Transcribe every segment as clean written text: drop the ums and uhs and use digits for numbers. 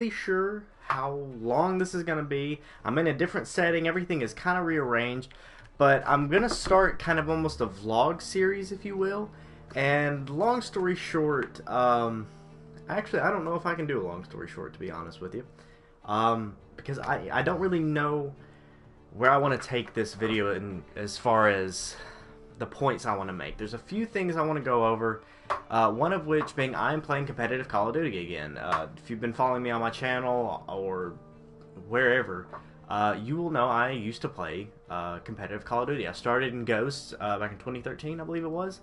Really sure how long this is going to be. I'm in a different setting. Everything is kind of rearranged, but I'm going to start kind of almost a vlog series, if you will. And long story short, actually, I don't know if I can do a long story short, to be honest with you, because I don't really know where I want to take this video in as far as the points I want to make. There's a few things I want to go over. One of which being I'm playing competitive Call of Duty again. If you've been following me on my channel or wherever, you will know I used to play competitive Call of Duty. I started in Ghosts back in 2013, I believe it was,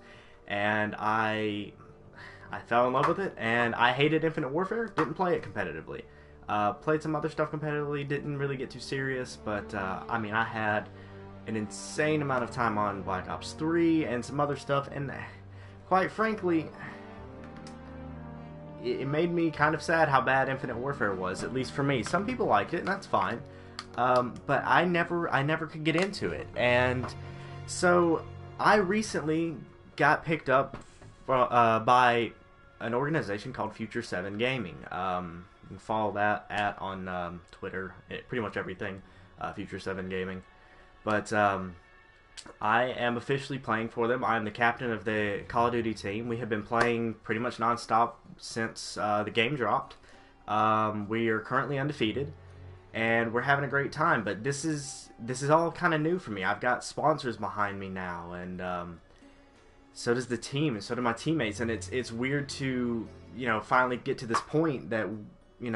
and I fell in love with it, and I hated Infinite Warfare. Didn't play it competitively. Played some other stuff competitively. Didn't really get too serious, but I mean, I had an insane amount of time on Black Ops 3 and some other stuff, and quite frankly, it made me kind of sad how bad Infinite Warfare was, at least for me. Some people liked it, and that's fine, but I never could get into it, and so I recently got picked up by an organization called Future 7 Gaming. You can follow that on Twitter, pretty much everything, Future 7 Gaming. But I am officially playing for them. I am the captain of the Call of Duty team. We have been playing pretty much nonstop since the game dropped. We are currently undefeated, and we're having a great time. But this is all kind of new for me. I've got sponsors behind me now, and so does the team, and so do my teammates. And it's weird to finally get to this point that we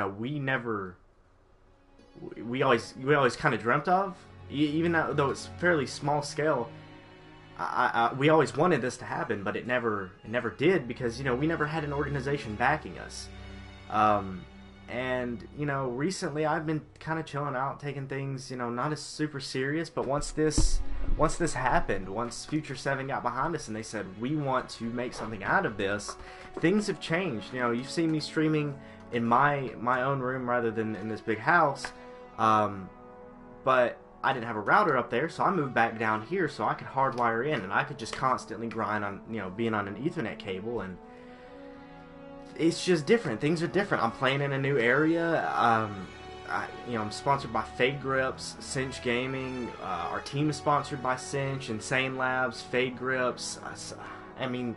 always kind of dreamt of. Even though it's fairly small scale, we always wanted this to happen, but it never did because we never had an organization backing us. And recently I've been kind of chilling out, taking things not as super serious. But once this happened, once Future 7 got behind us and they said we want to make something out of this, things have changed. You've seen me streaming in my own room rather than in this big house, but I didn't have a router up there, so I moved back down here so I could hardwire in, and I could just constantly grind on, being on an Ethernet cable, and it's just different. Things are different. I'm playing in a new area. I'm sponsored by Fade Grips, Cinch Gaming. Our team is sponsored by Cinch, Insane Labs, Fade Grips. I mean,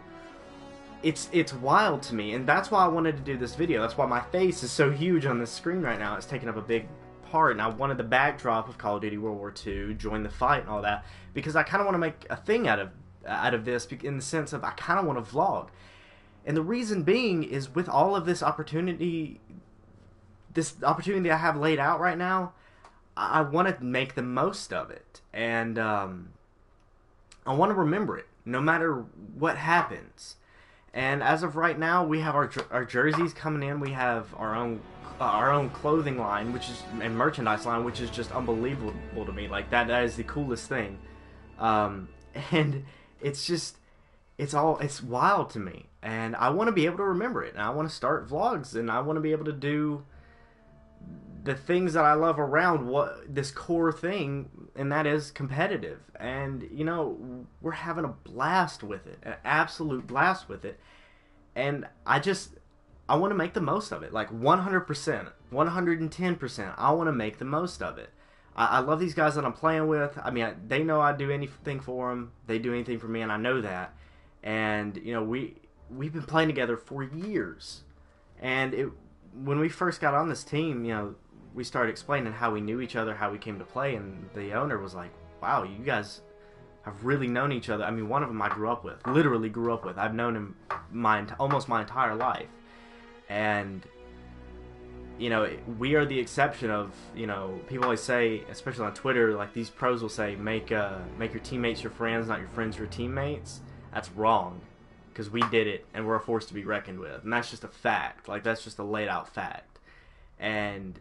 it's wild to me, and that's why I wanted to do this video. That's why my face is so huge on this screen right now. It's taking up a big part, and I wanted the backdrop of Call of Duty World War II, join the fight and all that, because I kind of want to make a thing out of this, in the sense of I kind of want to vlog. And the reason being is with all of this opportunity I have laid out right now, I want to make the most of it, and I want to remember it no matter what happens. And as of right now, we have our jerseys coming in. We have our own clothing line, and merchandise line, which is just unbelievable to me. Like that is the coolest thing, and it's wild to me. And I want to be able to remember it, and I want to start vlogs, and I want to be able to do the things that I love around this core thing, and that is competitive. And we're having a blast with it, an absolute blast with it, and I want to make the most of it, like 100%, 110%. I want to make the most of it. I love these guys that I'm playing with. I mean, they know I'd do anything for them. They do anything for me, and I know that. And we've been playing together for years, and when we first got on this team, we started explaining how we knew each other, how we came to play, and the owner was like, wow, you guys have really known each other. I mean, one of them I grew up with, literally grew up with. I've known him almost my entire life. And, we are the exception of, people always say, especially on Twitter, like these pros will say, make your teammates your friends, not your friends your teammates. That's wrong. Because we did it, and we're a force to be reckoned with. And that's just a fact. Like, that's just a laid out fact. And,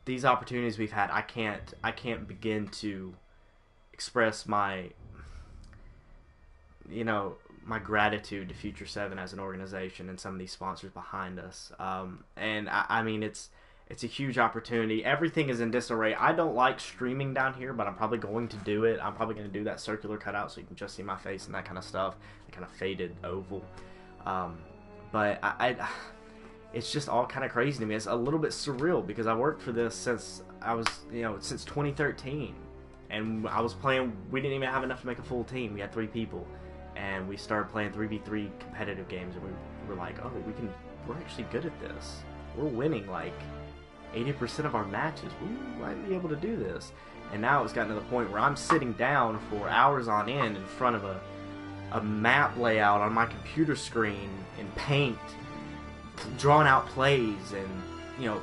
these opportunities we've had, I can't begin to express my gratitude to Future 7 as an organization and some of these sponsors behind us. And I mean, it's a huge opportunity. Everything is in disarray. I don't like streaming down here, but I'm probably going to do it. I'm probably going to do that circular cutout so you can just see my face and that kind of stuff. The kind of faded oval. But it's just all kind of crazy to me. It's a little bit surreal because I worked for this since I was, since 2013. And I was playing, we didn't even have enough to make a full team. We had 3 people. And we started playing 3v3 competitive games, and we were like, oh, we're actually good at this. We're winning like 80% of our matches. We might be able to do this. And now it's gotten to the point where I'm sitting down for hours on end in front of a map layout on my computer screen in Paint, drawing out plays and,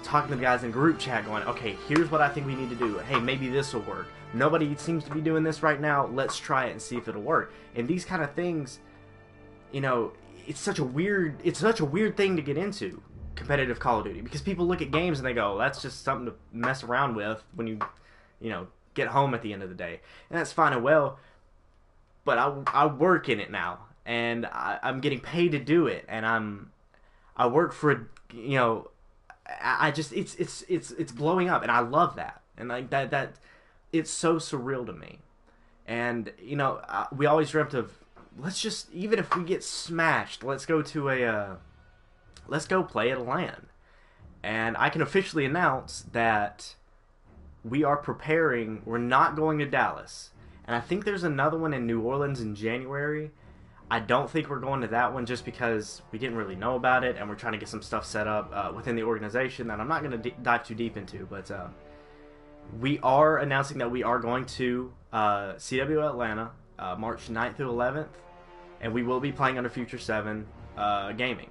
talking to the guys in group chat going, okay, here's what I think we need to do. Hey, maybe this will work. Nobody seems to be doing this right now. Let's try it and see if it'll work. And these kind of things, it's such a weird thing to get into, competitive Call of Duty, because people look at games and they go, that's just something to mess around with when you get home at the end of the day. And that's fine and well, but I work in it now, and I'm getting paid to do it, and I work for I just it's blowing up, and I love that, and like that it's so surreal to me. And we always dreamt of, let's just, even if we get smashed, let's go play at a LAN. And I can officially announce that we are preparing. We're not going to Dallas, and I think there's another one in New Orleans in January. I don't think we're going to that one just because we didn't really know about it, and we're trying to get some stuff set up within the organization that I'm not going to dive too deep into. But we are announcing that we are going to CW Atlanta March 9th through 11th, and we will be playing under Future 7 Gaming.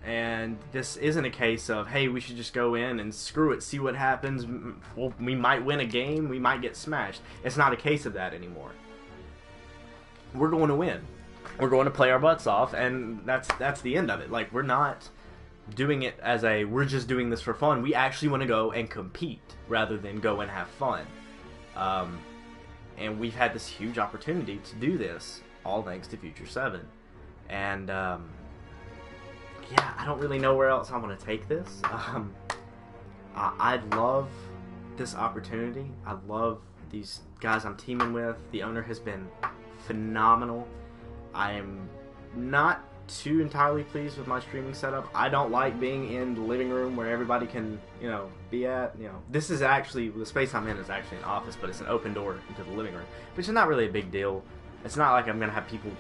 And this isn't a case of, hey, we should just go in and screw it, see what happens. Well, we might win a game, we might get smashed. It's not a case of that anymore. We're going to win. We're going to play our butts off, and that's the end of it. Like, we're not doing it as we're just doing this for fun. We actually want to go and compete rather than go and have fun. And we've had this huge opportunity to do this, all thanks to Future 7. And I don't really know where else I want to take this. I love this opportunity. I love these guys I'm teaming with. The owner has been phenomenal. I am not too entirely pleased with my streaming setup. I don't like being in the living room where everybody can, be at. This is actually, the space I'm in is actually an office, but it's an open door into the living room, which is not really a big deal. It's not like I'm going to have people,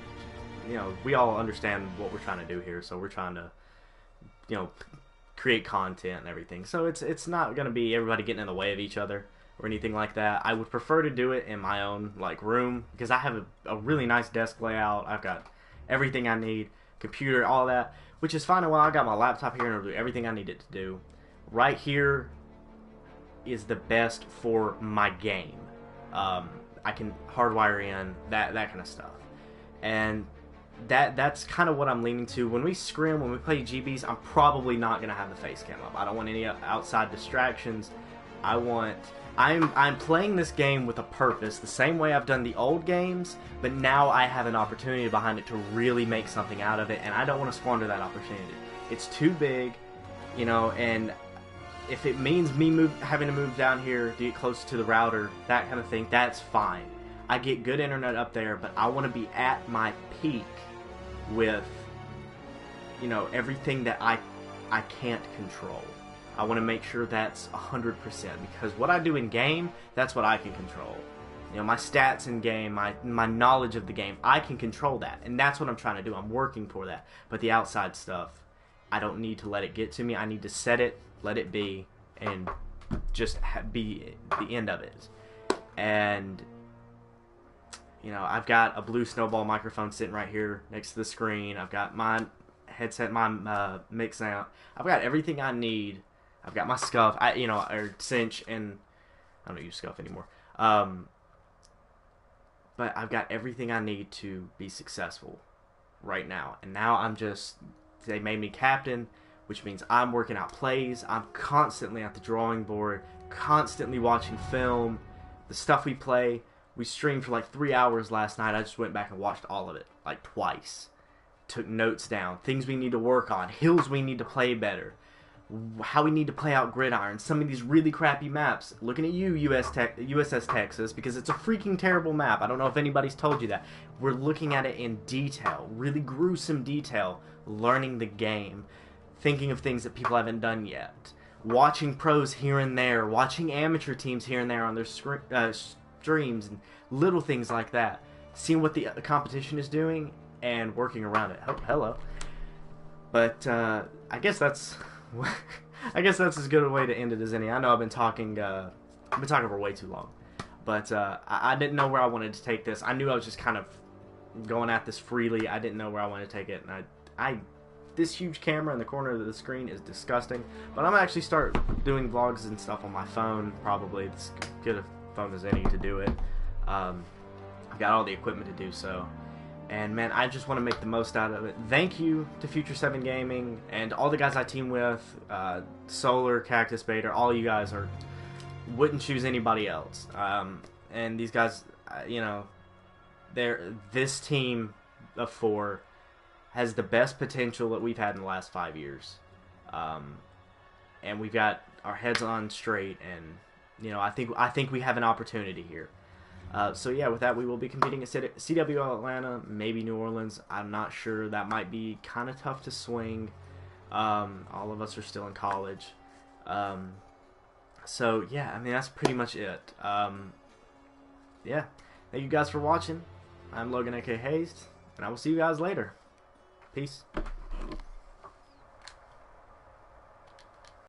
we all understand what we're trying to do here, so we're trying to, create content and everything. So it's not going to be everybody getting in the way of each other or anything like that. I would prefer to do it in my own room, because I have a really nice desk layout. I've got everything I need, computer, all that, which is fine and well. I got my laptop here and it'll do everything I need it to do. Right here is the best for my game. I can hardwire in that kind of stuff, and that's kind of what I'm leaning to. When we scrim, when we play GBs, I'm probably not gonna have the face cam up. I don't want any outside distractions. I'm playing this game with a purpose, the same way I've done the old games, but now I have an opportunity behind it to really make something out of it, and I don't want to squander that opportunity. It's too big, and if it means me having to move down here to get closer to the router, that kind of thing, that's fine. I get good internet up there, but I want to be at my peak with, everything that I can't control. I want to make sure that's 100%, because what I do in game, that's what I can control. My stats in game, my knowledge of the game, I can control that, and that's what I'm trying to do. I'm working for that. But the outside stuff, I don't need to let it get to me. I need to set it, let it be, and just be the end of it. And I've got a blue Snowball microphone sitting right here next to the screen. I've got my headset, my mix amp. I've got everything I need. I've got my scuff, or cinch, and I don't use scuff anymore. But I've got everything I need to be successful right now. And now they made me captain, which means I'm working out plays. I'm constantly at the drawing board, constantly watching film, the stuff we play. We streamed for 3 hours last night. I just went back and watched all of it, twice. Took notes down, things we need to work on, hills we need to play better, how we need to play out Gridiron, some of these really crappy maps. Looking at you, USS Texas, because it's a freaking terrible map. I don't know if anybody's told you that. We're looking at it in detail, really gruesome detail, learning the game. thinking of things that people haven't done yet, watching pros here and there, watching amateur teams here and there on their streams, and little things like that. Seeing what the competition is doing and working around it. Oh, hello. But I guess that's as good a way to end it as any. I know I've been talking for way too long, but I didn't know where I wanted to take this. I knew I was just kind of going at this freely. I didn't know where I wanted to take it, and I this huge camera in the corner of the screen is disgusting. But I'm gonna actually start doing vlogs and stuff on my phone. Probably it's as good a phone as any to do it. I've got all the equipment to do so. And man, I just want to make the most out of it. Thank you to Future 7 Gaming and all the guys I team with, Solar, Cactus Baiter. All you guys wouldn't choose anybody else. And these guys, you know, this team of 4 has the best potential that we've had in the last 5 years. And we've got our heads on straight, and you know, I think we have an opportunity here. So yeah, with that, we will be competing at CWL Atlanta, maybe New Orleans. I'm not sure. That might be kind of tough to swing. All of us are still in college. So yeah, I mean, that's pretty much it. Yeah, thank you guys for watching. I'm Logan A.K. Hazed, and I will see you guys later. Peace.